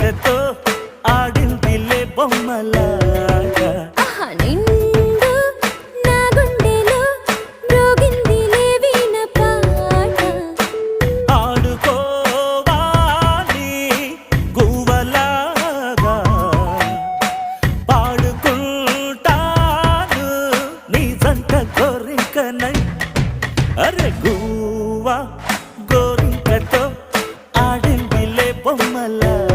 గోరింకతో ఆడిందిలే బొమ్మలాగా నిండు నా గుండెలో మ్రోగిందిలే వీణ పాట ఆడుకోవాలి గువ్వలాగా పాడుకుంటాను నీ జంట గోరింకనై అరే గువ్వ గోరింకతో ఆడిందిలే బొమ్మలాగా